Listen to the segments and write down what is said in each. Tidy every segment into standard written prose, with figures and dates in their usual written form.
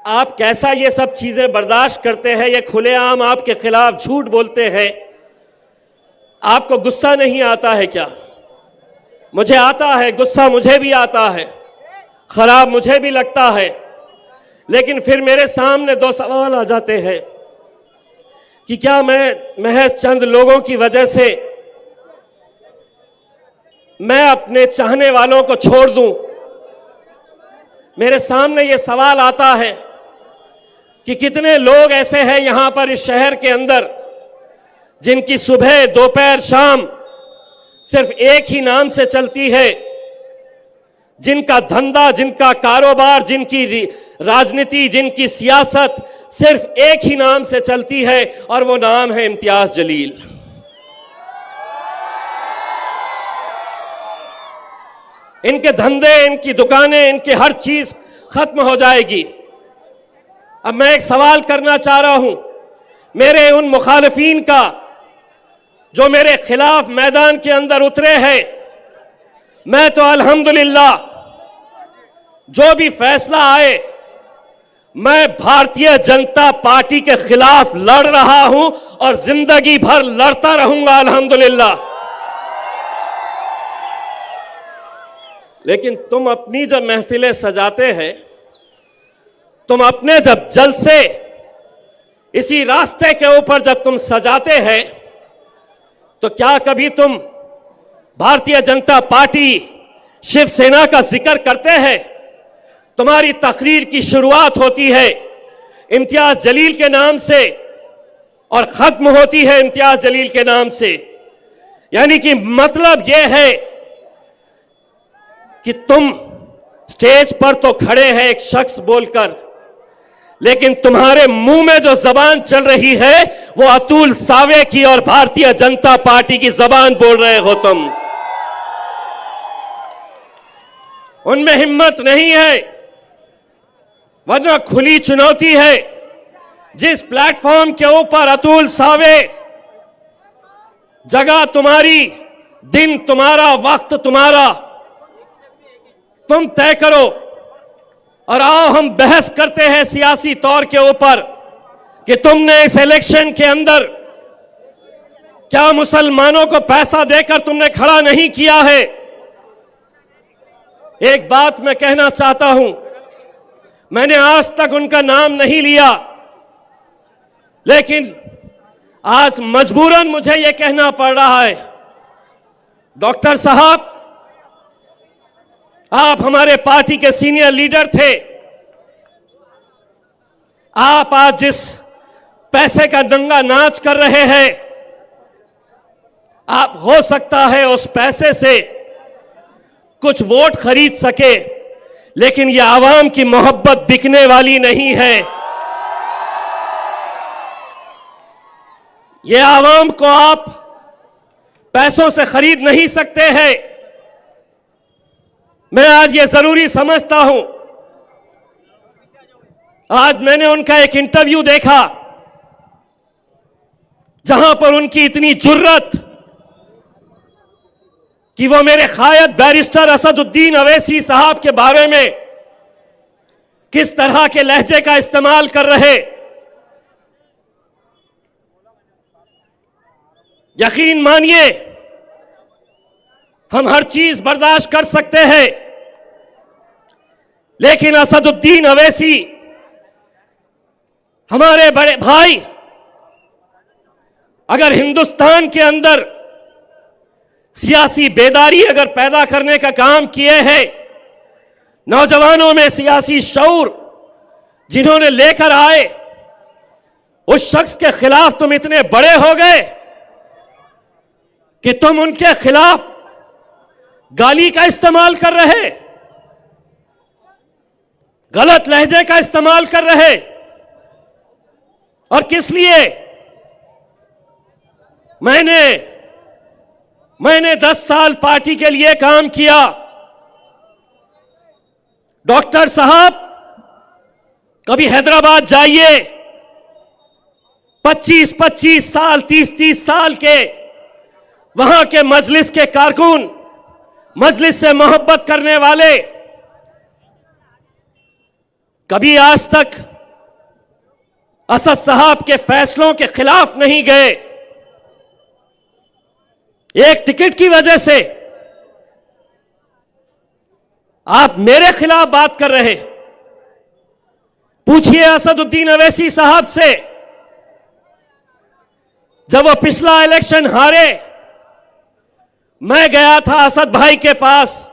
आप कैसा ये सब चीजें बर्दाश्त करते हैं? ये खुलेआम आपके खिलाफ झूठ बोलते हैं, आपको गुस्सा नहीं आता है क्या? मुझे आता है गुस्सा, मुझे भी आता है, खराब मुझे भी लगता है, लेकिन फिर मेरे सामने दो सवाल आ जाते हैं कि क्या मैं महज चंद लोगों की वजह से मैं अपने चाहने वालों को छोड़ दूं? मेरे सामने ये सवाल आता है कि कितने लोग ऐसे हैं यहां पर इस शहर के अंदर जिनकी सुबह दोपहर शाम सिर्फ एक ही नाम से चलती है, जिनका धंधा, जिनका कारोबार, जिनकी राजनीति, जिनकी सियासत सिर्फ एक ही नाम से चलती है और वो नाम है इम्तियाज जलील। इनके धंधे, इनकी दुकानें, इनकी हर चीज खत्म हो जाएगी। अब मैं एक सवाल करना चाह रहा हूं मेरे उन मुखालिफिन का जो मेरे खिलाफ मैदान के अंदर उतरे हैं। मैं तो अल्हम्दुलिल्लाह जो भी फैसला आए, मैं भारतीय जनता पार्टी के खिलाफ लड़ रहा हूं और जिंदगी भर लड़ता रहूंगा अल्हम्दुलिल्लाह। लेकिन तुम अपनी जब महफिलें सजाते हैं, तुम अपने जब जलसे इसी रास्ते के ऊपर जब तुम सजाते हैं, तो क्या कभी तुम भारतीय जनता पार्टी शिवसेना का जिक्र करते हैं? तुम्हारी तकरीर की शुरुआत होती है इम्तियाज जलील के नाम से और खत्म होती है इम्तियाज जलील के नाम से। यानी कि मतलब यह है कि तुम स्टेज पर तो खड़े हैं एक शख्स बोलकर, लेकिन तुम्हारे मुंह में जो जबान चल रही है वो अतुल सावे की और भारतीय जनता पार्टी की जबान बोल रहे हो तुम। उनमें हिम्मत नहीं है, वरना खुली चुनौती है। जिस प्लेटफॉर्म के ऊपर अतुल सावे, जगह तुम्हारी, दिन तुम्हारा, वक्त तुम्हारा, तुम तय करो और आओ हम बहस करते हैं सियासी तौर के ऊपर कि तुमने इस इलेक्शन के अंदर क्या मुसलमानों को पैसा देकर तुमने खड़ा नहीं किया है। एक बात मैं कहना चाहता हूं, मैंने आज तक उनका नाम नहीं लिया, लेकिन आज मजबूरन मुझे यह कहना पड़ रहा है, डॉक्टर साहब आप हमारे पार्टी के सीनियर लीडर थे, आप आज जिस पैसे का दंगा नाच कर रहे हैं, आप हो सकता है उस पैसे से कुछ वोट खरीद सके, लेकिन यह आवाम की मोहब्बत बिकने वाली नहीं है। यह आवाम को आप पैसों से खरीद नहीं सकते हैं। मैं आज ये जरूरी समझता हूं, आज मैंने उनका एक इंटरव्यू देखा जहां पर उनकी इतनी जुर्रत कि वो मेरे कायद बैरिस्टर असदुद्दीन अवैसी साहब के बारे में किस तरह के लहजे का इस्तेमाल कर रहे। यकीन मानिए हम हर चीज बर्दाश्त कर सकते हैं, लेकिन असदुद्दीन अवैसी हमारे बड़े भाई अगर हिंदुस्तान के अंदर सियासी बेदारी अगर पैदा करने का काम किए हैं, नौजवानों में सियासी शऊर जिन्होंने लेकर आए, उस शख्स के खिलाफ तुम इतने बड़े हो गए कि तुम उनके खिलाफ गाली का इस्तेमाल कर रहे, गलत लहजे का इस्तेमाल कर रहे। और किस लिए? मैंने 10 साल पार्टी के लिए काम किया। डॉक्टर साहब कभी हैदराबाद जाइए, 25-25 साल, 30-30 साल के वहां के मजलिस के कारकुन, मजलिस से मोहब्बत करने वाले, कभी आज तक असद साहब के फैसलों के खिलाफ नहीं गए। एक टिकट की वजह से आप मेरे खिलाफ बात कर रहे। पूछिए असदुद्दीन अवैसी साहब से, जब वो पिछला इलेक्शन हारे, मैं गया था असद भाई के पास।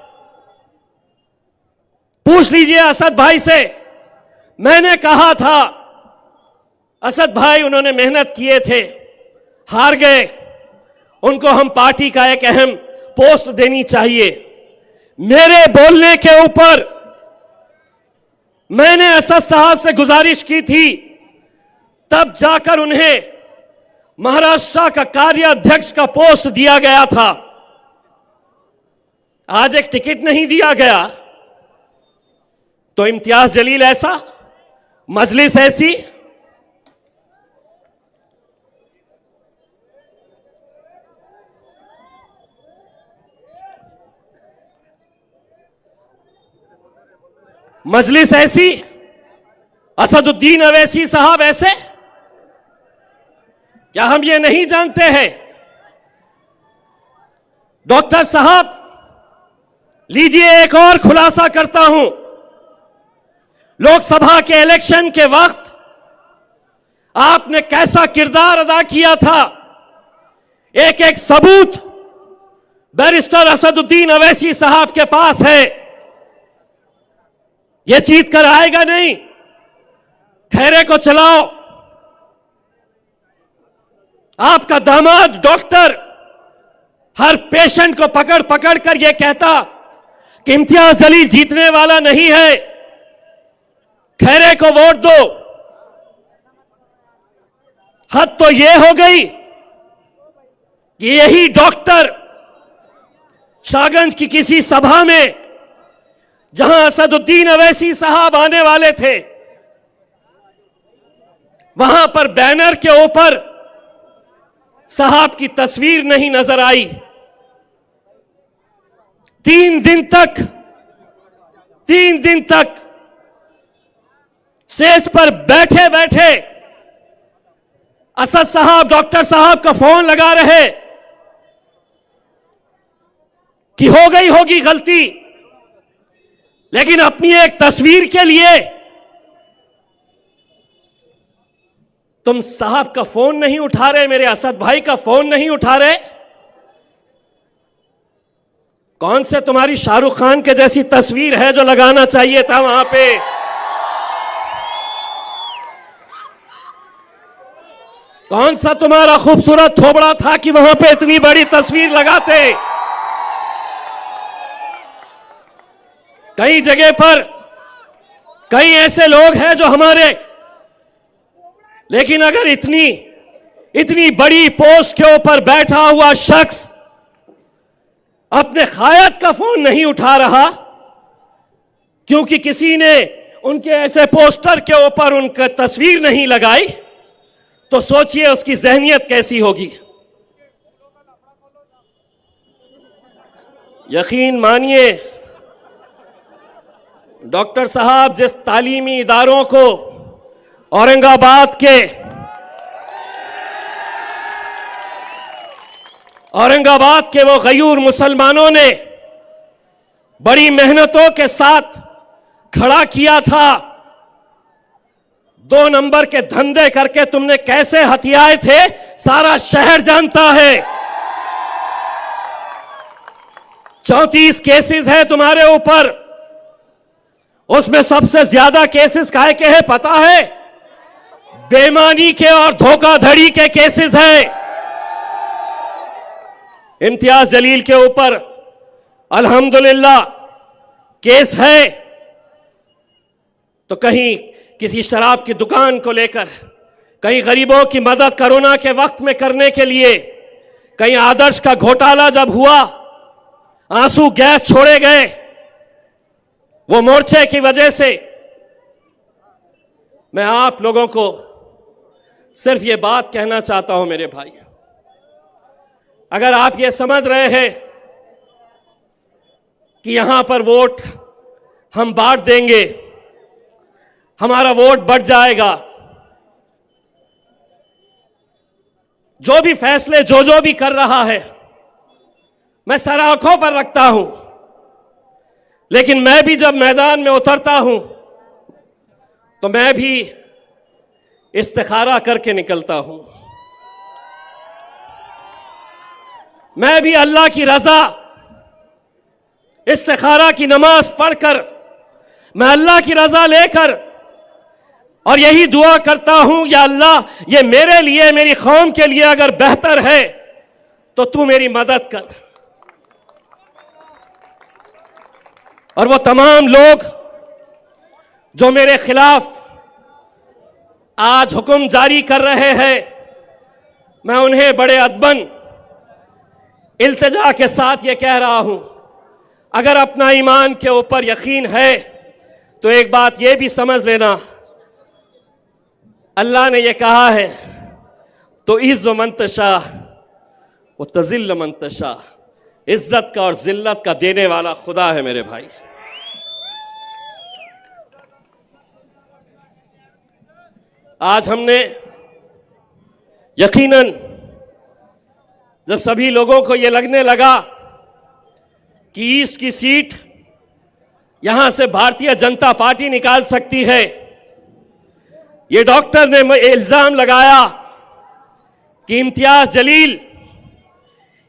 पूछ लीजिए असद भाई से, मैंने कहा था असद भाई उन्होंने मेहनत किए थे, हार गए, उनको हम पार्टी का एक अहम पोस्ट देनी चाहिए। मेरे बोलने के ऊपर मैंने असद साहब से गुजारिश की थी, तब जाकर उन्हें महाराष्ट्र का कार्याध्यक्ष का पोस्ट दिया गया था। आज एक टिकट नहीं दिया गया तो इम्तियाज जलील ऐसा, मजलिस ऐसी। मजलिस ऐसी, असदुद्दीन अवैसी साहब ऐसे। क्या हम ये नहीं जानते हैं? डॉक्टर साहब, लीजिए एक और खुलासा करता हूं। लोकसभा के इलेक्शन के वक्त आपने कैसा किरदार अदा किया था, एक एक सबूत बैरिस्टर असदुद्दीन अवैसी साहब के पास है। यह जीत कर आएगा नहीं, खैरे को चलाओ। आपका दामाद डॉक्टर हर पेशेंट को पकड़ पकड़ कर यह कहता कि इम्तियाज जलील जीतने वाला नहीं है, खैरे को वोट दो। हद तो यह हो गई कि यही डॉक्टर शाहगंज की किसी सभा में, जहां असदुद्दीन अवैसी साहब आने वाले थे, वहां पर बैनर के ऊपर साहब की तस्वीर नहीं नजर आई। 3 दिन तक स्टेज पर बैठे बैठे असद साहब डॉक्टर साहब का फोन लगा रहे कि हो गई होगी गलती, लेकिन अपनी एक तस्वीर के लिए तुम साहब का फोन नहीं उठा रहे, मेरे असद भाई का फोन नहीं उठा रहे। कौन से तुम्हारी शाहरुख खान के जैसी तस्वीर है जो लगाना चाहिए था वहां पे? कौन सा तुम्हारा खूबसूरत थोबड़ा था कि वहां पे इतनी बड़ी तस्वीर लगाते? कई जगह पर कई ऐसे लोग हैं जो हमारे, लेकिन अगर इतनी बड़ी पोस्ट के ऊपर बैठा हुआ शख्स अपने खायत का फोन नहीं उठा रहा क्योंकि किसी ने उनके ऐसे पोस्टर के ऊपर उनका तस्वीर नहीं लगाई, तो सोचिए उसकी जहनियत कैसी होगी। यकीन मानिए, डॉक्टर साहब जिस तालीमी इदारों को औरंगाबाद के वो गयूर मुसलमानों ने बड़ी मेहनतों के साथ खड़ा किया था, 2 नंबर के धंधे करके तुमने कैसे हथियाए थे, सारा शहर जानता है। 34 केसेस है तुम्हारे ऊपर, उसमें सबसे ज्यादा केसेस काहे के हैं पता है? बेईमानी के और धोखाधड़ी के केसेस हैं। इम्तियाज जलील के ऊपर अल्हम्दुलिल्लाह केस है, तो कहीं किसी शराब की दुकान को लेकर, कहीं गरीबों की मदद कोरोना के वक्त में करने के लिए, कहीं आदर्श का घोटाला जब हुआ, आंसू गैस छोड़े गए, वो मोर्चे की वजह से। मैं आप लोगों को सिर्फ ये बात कहना चाहता हूं मेरे भाई, अगर आप ये समझ रहे हैं कि यहां पर वोट हम बांट देंगे, हमारा वोट बढ़ जाएगा, जो भी फैसले जो भी कर रहा है मैं सर आंखों पर रखता हूं, लेकिन मैं भी जब मैदान में उतरता हूं तो मैं भी इस्तिखारा करके निकलता हूं। मैं भी अल्लाह की रजा इस्तिखारा की नमाज पढ़कर मैं अल्लाह की रजा लेकर और यही दुआ करता हूं, या अल्लाह ये मेरे लिए मेरी कौम के लिए अगर बेहतर है तो तू मेरी मदद कर। और वो तमाम लोग जो मेरे खिलाफ आज हुक्म जारी कर रहे हैं, मैं उन्हें बड़े अदबन इल्तिजा के साथ ये कह रहा हूं, अगर अपना ईमान के ऊपर यकीन है तो एक बात ये भी समझ लेना, अल्लाह ने ये कहा है तो इज़्ज़ मंतशा वो तज़िल्ल मंतशा, इज्जत का और जिल्लत का देने वाला खुदा है मेरे भाई। आज हमने यकीनन जब सभी लोगों को यह लगने लगा कि ईस्ट की सीट यहां से भारतीय जनता पार्टी निकाल सकती है, ये डॉक्टर ने इल्जाम लगाया कि इम्तियाज जलील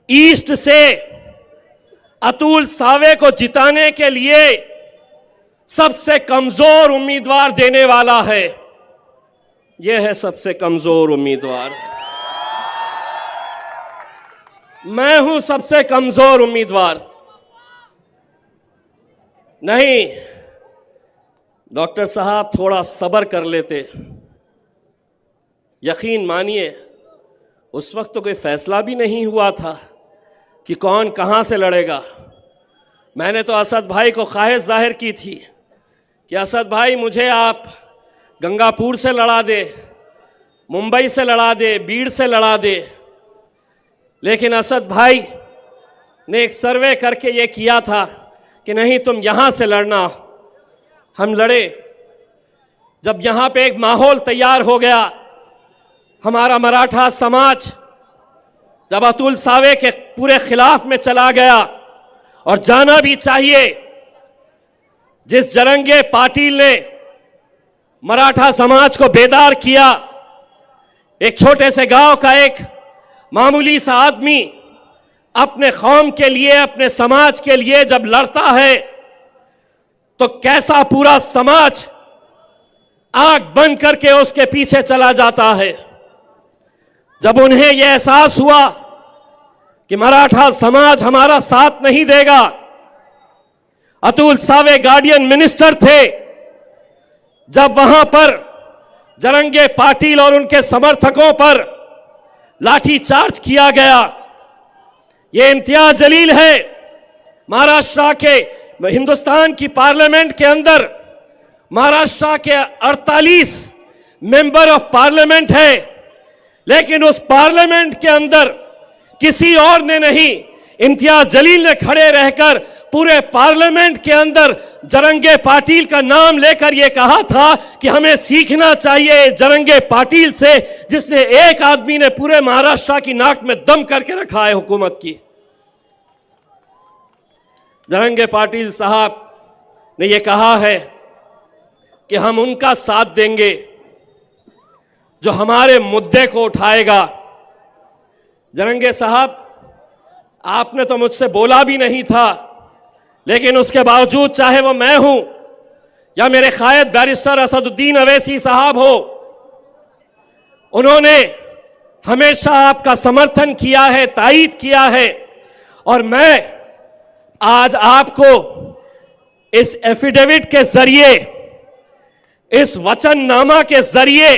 ईस्ट से अतुल सावे को जिताने के लिए सबसे कमजोर उम्मीदवार देने वाला है। यह है सबसे कमजोर उम्मीदवार, मैं हूं सबसे कमजोर उम्मीदवार। नहीं डॉक्टर साहब, थोड़ा सब्र कर लेते। यकीन मानिए उस वक्त तो कोई फैसला भी नहीं हुआ था कि कौन कहां से लड़ेगा। मैंने तो असद भाई को ख्वाहिश जाहिर की थी कि असद भाई मुझे आप गंगापुर से लड़ा दे, मुंबई से लड़ा दे, बीड़ से लड़ा दे, लेकिन असद भाई ने एक सर्वे करके ये किया था कि नहीं तुम यहां से लड़ना। हम लड़े। जब यहां पे एक माहौल तैयार हो गया, हमारा मराठा समाज जब अतुल सावे के पूरे खिलाफ में चला गया, और जाना भी चाहिए, जिस जरंगे पाटिल ने मराठा समाज को बेदार किया, एक छोटे से गांव का एक मामूली सा आदमी अपने कौम के लिए, अपने समाज के लिए जब लड़ता है तो कैसा पूरा समाज आंख बंद करके उसके पीछे चला जाता है। जब उन्हें यह एहसास हुआ कि मराठा समाज हमारा साथ नहीं देगा, अतुल सावे गार्डियन मिनिस्टर थे, जब वहां पर जरंगे पाटिल और उनके समर्थकों पर लाठी चार्ज किया गया, ये इम्तियाज जलील है, महाराष्ट्र के हिंदुस्तान की पार्लियामेंट के अंदर महाराष्ट्र के 48 मेंबर ऑफ पार्लियामेंट है, लेकिन उस पार्लियामेंट के अंदर किसी और ने नहीं, इम्तियाज जलील ने खड़े रहकर पूरे पार्लियामेंट के अंदर जरंगे पाटिल का नाम लेकर यह कहा था कि हमें सीखना चाहिए जरंगे पाटिल से, जिसने एक आदमी ने पूरे महाराष्ट्र की नाक में दम करके रखा है हुकूमत की। जरंगे पाटिल साहब ने यह कहा है कि हम उनका साथ देंगे जो हमारे मुद्दे को उठाएगा। जरंगे साहब, आपने तो मुझसे बोला भी नहीं था, लेकिन उसके बावजूद चाहे वो मैं हूं या मेरे कायद बैरिस्टर असदुद्दीन अवैसी साहब हो, उन्होंने हमेशा आपका समर्थन किया है, तायीद किया है। और मैं आज आपको इस एफिडेविट के जरिए, इस वचननामा के जरिए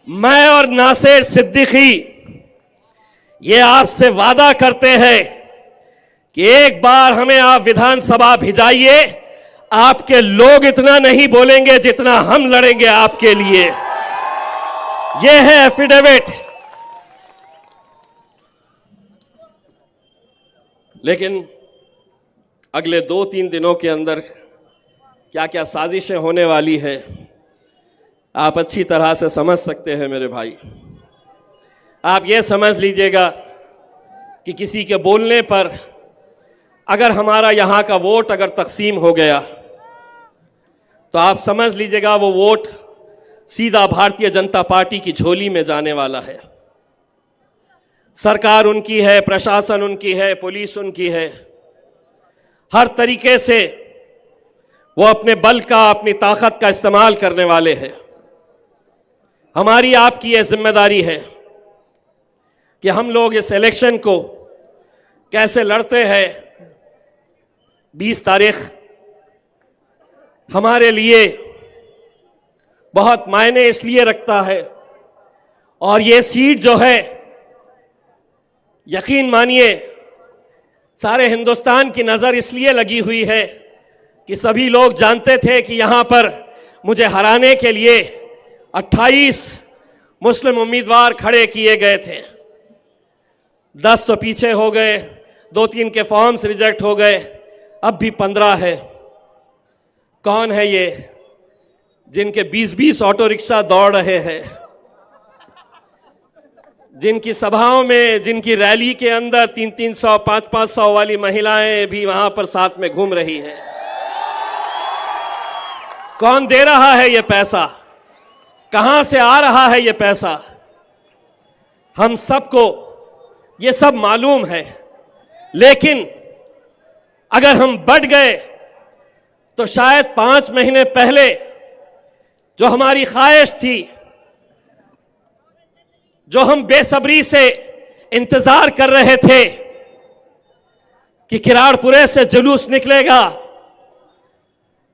मैं और नासिर सिद्दीकी ये आपसे वादा करते हैं कि एक बार हमें आप विधानसभा भिजाइए, आपके लोग इतना नहीं बोलेंगे जितना हम लड़ेंगे आपके लिए। यह है एफिडेविट। लेकिन अगले 2-3 दिनों के अंदर क्या क्या साजिशें होने वाली है आप अच्छी तरह से समझ सकते हैं मेरे भाई। आप ये समझ लीजिएगा कि किसी के बोलने पर अगर हमारा यहाँ का वोट अगर तकसीम हो गया तो आप समझ लीजिएगा वो वोट सीधा भारतीय जनता पार्टी की झोली में जाने वाला है। सरकार उनकी है, प्रशासन उनकी है, पुलिस उनकी है, हर तरीके से वो अपने बल का, अपनी ताकत का इस्तेमाल करने वाले हैं। हमारी आपकी ये जिम्मेदारी है कि हम लोग इस इलेक्शन को कैसे लड़ते हैं। 20 तारीख हमारे लिए बहुत मायने इसलिए रखता है, और ये सीट जो है, यकीन मानिए सारे हिंदुस्तान की नज़र इसलिए लगी हुई है कि सभी लोग जानते थे कि यहाँ पर मुझे हराने के लिए 28 मुस्लिम उम्मीदवार खड़े किए गए थे। 10 तो पीछे हो गए, 2-3 के फॉर्म्स रिजेक्ट हो गए, अब भी 15 है। कौन है ये जिनके 20-20 ऑटो रिक्शा दौड़ रहे हैं, जिनकी सभाओं में, जिनकी रैली के अंदर 300-300, 500-500 वाली महिलाएं भी वहां पर साथ में घूम रही हैं? कौन दे रहा है ये पैसा? कहां से आ रहा है ये पैसा? हम सबको ये सब मालूम है, लेकिन अगर हम बढ़ गए तो शायद 5 महीने पहले जो हमारी ख्वाहिश थी, जो हम बेसब्री से इंतजार कर रहे थे कि किराड़पुरे से जुलूस निकलेगा,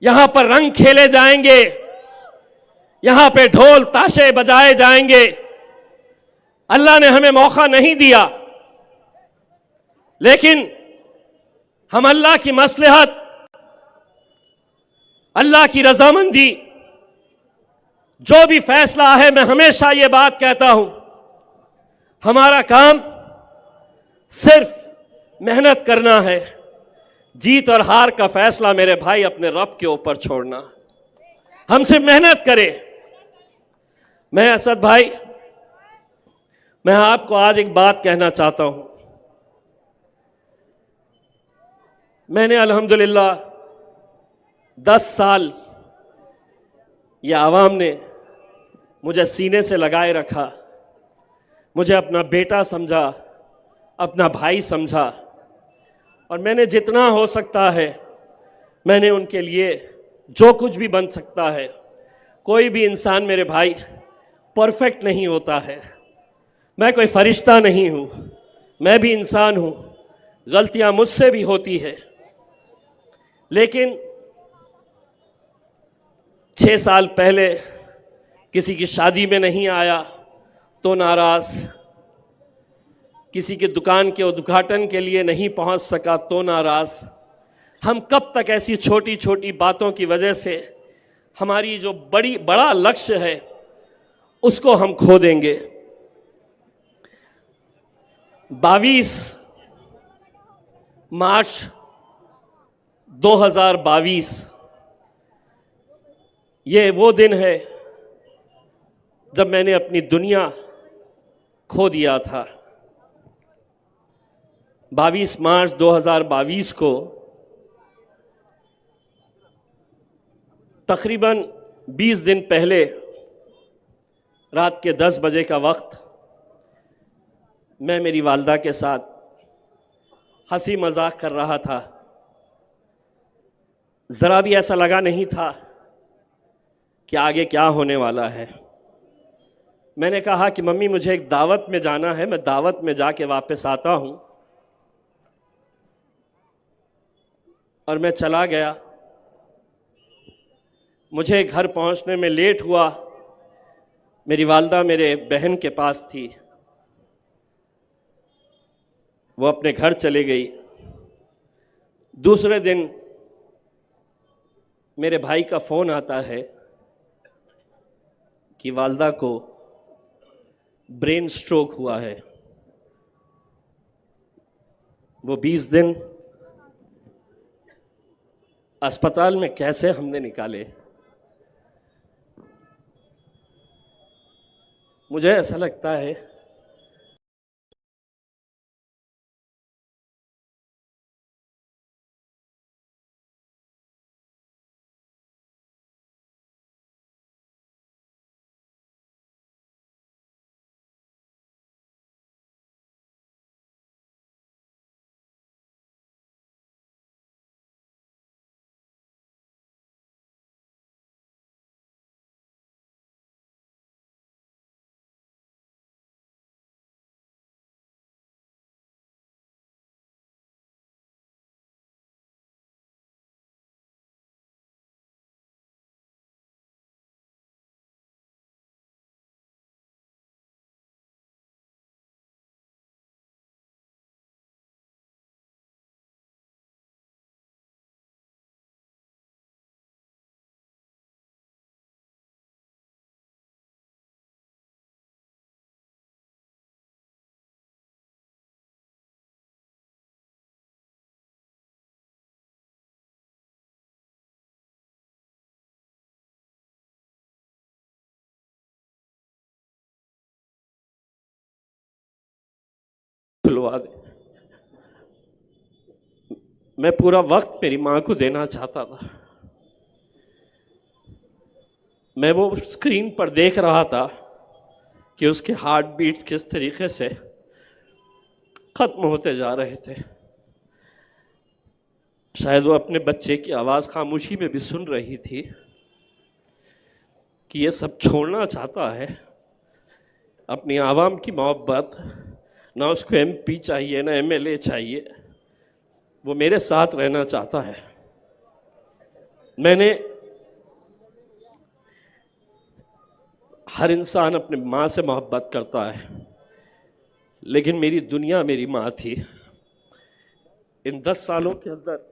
यहां पर रंग खेले जाएंगे, यहां पे ढोल ताशे बजाए जाएंगे, अल्लाह ने हमें मौका नहीं दिया। लेकिन हम अल्लाह की मसलहत, अल्लाह की रजामंदी, जो भी फैसला है, मैं हमेशा ये बात कहता हूं, हमारा काम सिर्फ मेहनत करना है। जीत और हार का फैसला मेरे भाई अपने रब के ऊपर छोड़ना। हम सिर्फ मेहनत करें। मैं असद भाई, मैं आपको आज एक बात कहना चाहता हूं। मैंने अल्हम्दुलिल्लाह 10 साल ये आवाम ने मुझे सीने से लगाए रखा, मुझे अपना बेटा समझा, अपना भाई समझा, और मैंने जितना हो सकता है मैंने उनके लिए जो कुछ भी बन सकता है। कोई भी इंसान मेरे भाई परफेक्ट नहीं होता है। मैं कोई फरिश्ता नहीं हूँ, मैं भी इंसान हूँ, गलतियाँ मुझसे भी होती है। लेकिन 6 साल पहले किसी की शादी में नहीं आया तो नाराज़, किसी की दुकान के उद्घाटन के लिए नहीं पहुंच सका तो नाराज़। हम कब तक ऐसी छोटी छोटी बातों की वजह से हमारी जो बड़ा लक्ष्य है उसको हम खो देंगे? 22 मार्च 2022 ये वो दिन है जब मैंने अपनी दुनिया खो दिया था। 22 मार्च 2022 को तकरीबन 20 दिन पहले रात के 10 बजे का वक्त मैं मेरी वालदा के साथ हंसी मजाक कर रहा था। ज़रा भी ऐसा लगा नहीं था कि आगे क्या होने वाला है। मैंने कहा कि मम्मी मुझे एक दावत में जाना है, मैं दावत में जाके वापस आता हूँ। और मैं चला गया। मुझे घर पहुँचने में लेट हुआ। मेरी वालदा मेरे बहन के पास थी, वो अपने घर चले गई। दूसरे दिन मेरे भाई का फ़ोन आता है कि वालदा को ब्रेन स्ट्रोक हुआ है। वो 20 दिन अस्पताल में कैसे हमने निकाले। मुझे ऐसा लगता है खुलवा दे। मैं पूरा वक्त मेरी माँ को देना चाहता था। मैं वो स्क्रीन पर देख रहा था कि उसके हार्ट बीट्स किस तरीके से ख़त्म होते जा रहे थे। शायद वो अपने बच्चे की आवाज़ खामोशी में भी सुन रही थी कि ये सब छोड़ना चाहता है। अपनी आवाम की मोहब्बत, ना उसको एमपी चाहिए ना एमएलए चाहिए, वो मेरे साथ रहना चाहता है। मैंने हर इंसान अपने माँ से मोहब्बत करता है, लेकिन मेरी दुनिया मेरी माँ थी। इन 10 सालों के अंदर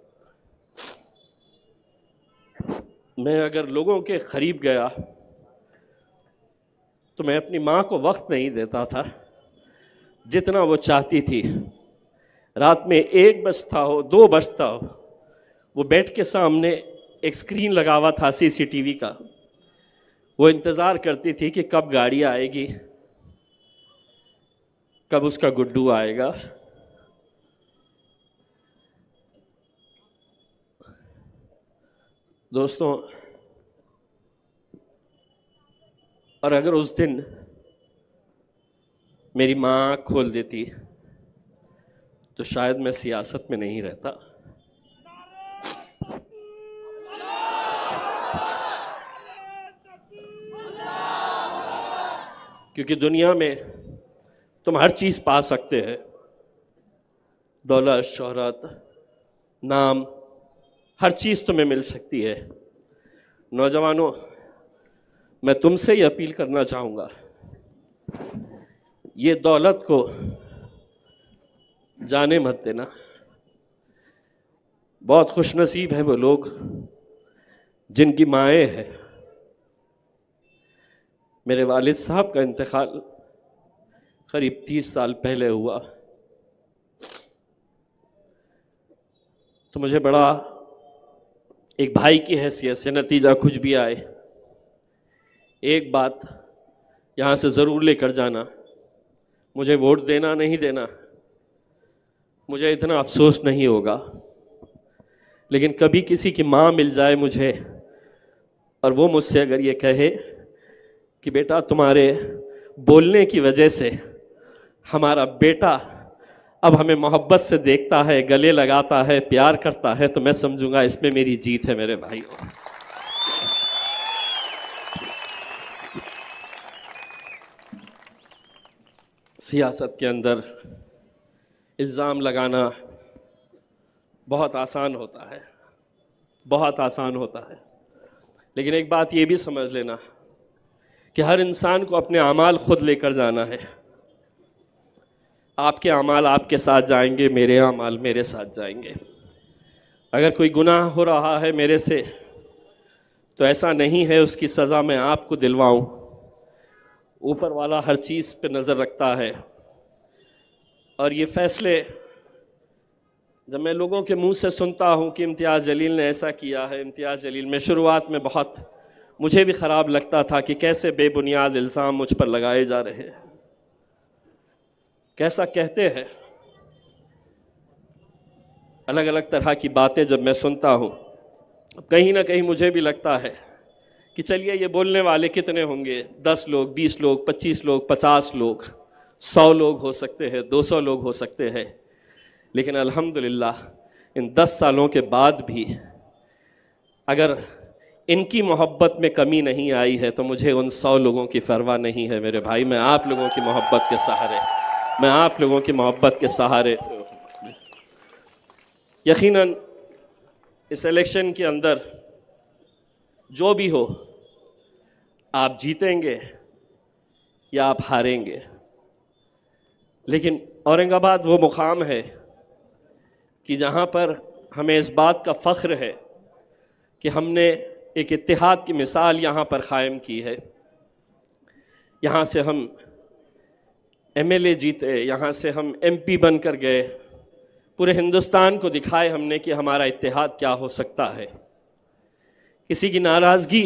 मैं अगर लोगों के करीब गया तो मैं अपनी माँ को वक्त नहीं देता था जितना वो चाहती थी। रात में 1 बजता हो 2 बजता हो, वो बेड के सामने एक स्क्रीन लगा हुआ था सीसीटीवी का, वो इंतज़ार करती थी कि कब गाड़ी आएगी, कब उसका गुड्डू आएगा। दोस्तों, और अगर उस दिन मेरी माँ आँख खोल देती तो शायद मैं सियासत में नहीं रहता। क्योंकि दुनिया में तुम हर चीज़ पा सकते हैं, दौलत, शोहरत, नाम, हर चीज़ तुम्हें मिल सकती है। नौजवानों, मैं तुमसे ही अपील करना चाहूँगा, ये दौलत को जाने मत देना। बहुत खुशनसीब है वो लोग जिनकी माएँ हैं। मेरे वालिद साहब का इंतकाल करीब 30 साल पहले हुआ, तो मुझे बड़ा, एक भाई की हैसियत से, नतीजा कुछ भी आए, एक बात यहाँ से ज़रूर लेकर जाना, मुझे वोट देना नहीं देना, मुझे इतना अफसोस नहीं होगा, लेकिन कभी किसी की माँ मिल जाए मुझे और वो मुझसे अगर ये कहे कि बेटा तुम्हारे बोलने की वजह से हमारा बेटा अब हमें मोहब्बत से देखता है, गले लगाता है, प्यार करता है, तो मैं समझूंगा इसमें मेरी जीत है। मेरे भाइयों, सियासत के अंदर इल्ज़ाम लगाना बहुत आसान होता है, बहुत आसान होता है, लेकिन एक बात ये भी समझ लेना कि हर इंसान को अपने अमाल खुद लेकर जाना है। आपके अमाल आपके साथ जाएंगे, मेरे अमाल मेरे साथ जाएंगे। अगर कोई गुनाह हो रहा है मेरे से, तो ऐसा नहीं है उसकी सज़ा मैं आपको दिलवाऊं। ऊपर वाला हर चीज़ पे नज़र रखता है, और ये फ़ैसले जब मैं लोगों के मुंह से सुनता हूं कि इम्तियाज़ जलील ने ऐसा किया है, इम्तियाज़ जलील, मैं शुरुआत में बहुत मुझे भी ख़राब लगता था कि कैसे बेबुनियाद इल्ज़ाम मुझ पर लगाए जा रहे हैं, कैसा कहते हैं। अलग अलग तरह की बातें जब मैं सुनता हूँ, कहीं ना कहीं मुझे भी लगता है कि चलिए ये बोलने वाले कितने होंगे, 10 लोग, 20 लोग, 25 लोग, 50 लोग, 100 लोग हो सकते हैं, 200 लोग हो सकते हैं, लेकिन अल्हम्दुलिल्लाह इन 10 सालों के बाद भी अगर इनकी मोहब्बत में कमी नहीं आई है तो मुझे उन 100 लोगों की परवाह नहीं है मेरे भाई। मैं आप लोगों की मोहब्बत के सहारे, मैं आप लोगों की मोहब्बत के सहारे यकीनन इस इलेक्शन के अंदर जो भी हो, आप जीतेंगे या आप हारेंगे, लेकिन औरंगाबाद वो मुकाम है कि जहाँ पर हमें इस बात का फ़ख्र है कि हमने एक इत्तेहाद की मिसाल यहाँ पर क़ायम की है। यहाँ से हम एमएलए जीते, यहाँ से हम एमपी बनकर गए, पूरे हिंदुस्तान को दिखाए हमने कि हमारा इत्तेहाद क्या हो सकता है। किसी की नाराज़गी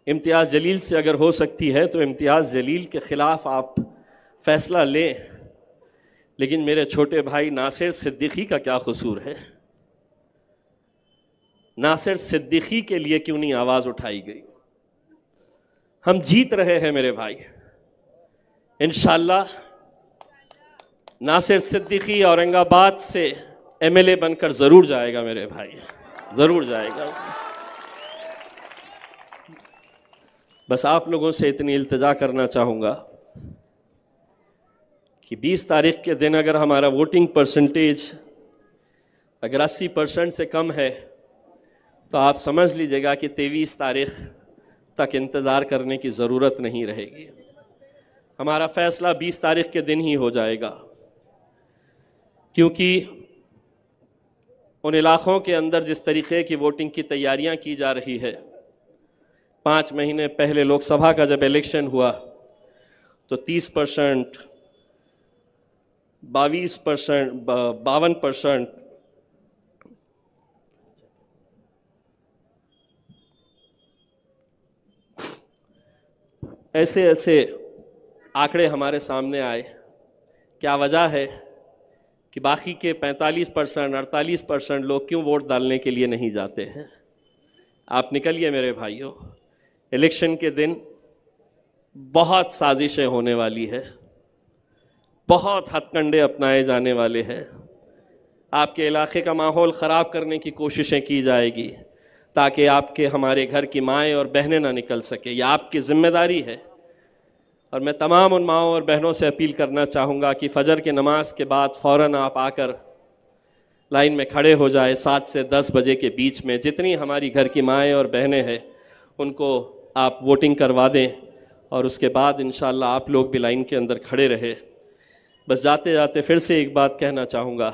इम्तियाज़ जलील से अगर हो सकती है तो इम्तियाज़ जलील के ख़िलाफ़ आप फ़ैसला लें, लेकिन मेरे छोटे भाई नासिर सिद्दीकी का क्या कसूर है? नासिर सिद्दीकी के लिए क्यों नहीं आवाज़ उठाई गई? हम जीत रहे हैं मेरे भाई, इंशाअल्लाह नासिर सिद्दीकी औरंगाबाद से एमएलए बनकर ज़रूर जाएगा मेरे भाई, ज़रूर जाएगा। बस आप लोगों से इतनी इल्तिजा करना चाहूँगा कि 20 तारीख के दिन अगर हमारा वोटिंग परसेंटेज अगर 80% से कम है तो आप समझ लीजिएगा कि 23 तारीख तक इंतज़ार करने की ज़रूरत नहीं रहेगी। हमारा फ़ैसला 20 तारीख के दिन ही हो जाएगा, क्योंकि उन इलाक़ों के अंदर जिस तरीक़े की वोटिंग की तैयारियां की जा रही है, 5 महीने पहले लोकसभा का जब इलेक्शन हुआ तो 30%, 22%, 52%, ऐसे ऐसे आंकड़े हमारे सामने आए। क्या वजह है कि बाकी के 45%, 48% लोग क्यों वोट डालने के लिए नहीं जाते हैं? आप निकलिए मेरे भाइयों, इलेक्शन के दिन बहुत साजिशें होने वाली है, बहुत हथकंडे अपनाए जाने वाले हैं। आपके इलाके का माहौल ख़राब करने की कोशिशें की जाएगी ताकि आपके हमारे घर की माएँ और बहनें ना निकल सके। यह आपकी ज़िम्मेदारी है और मैं तमाम उन माँओं और बहनों से अपील करना चाहूँगा कि फ़जर की नमाज के बाद फ़ौरन आप आकर लाइन में खड़े हो जाए। 7 से 10 बजे के बीच में जितनी हमारी घर की माएँ और बहनें हैं उनको आप वोटिंग करवा दें और उसके बाद इंशाअल्लाह आप लोग भी लाइन के अंदर खड़े रहे। बस जाते जाते फिर से एक बात कहना चाहूँगा,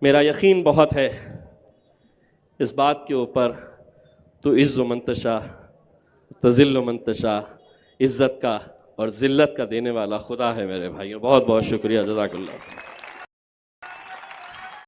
मेरा यकीन बहुत है इस बात के ऊपर, तो इज़्ज़ु मंतशा तज़िल्लु मंतशा, इज़्ज़त का और ज़िल्लत का देने वाला खुदा है मेरे भाइयों। बहुत बहुत शुक्रिया, जज़ाकल्लाह।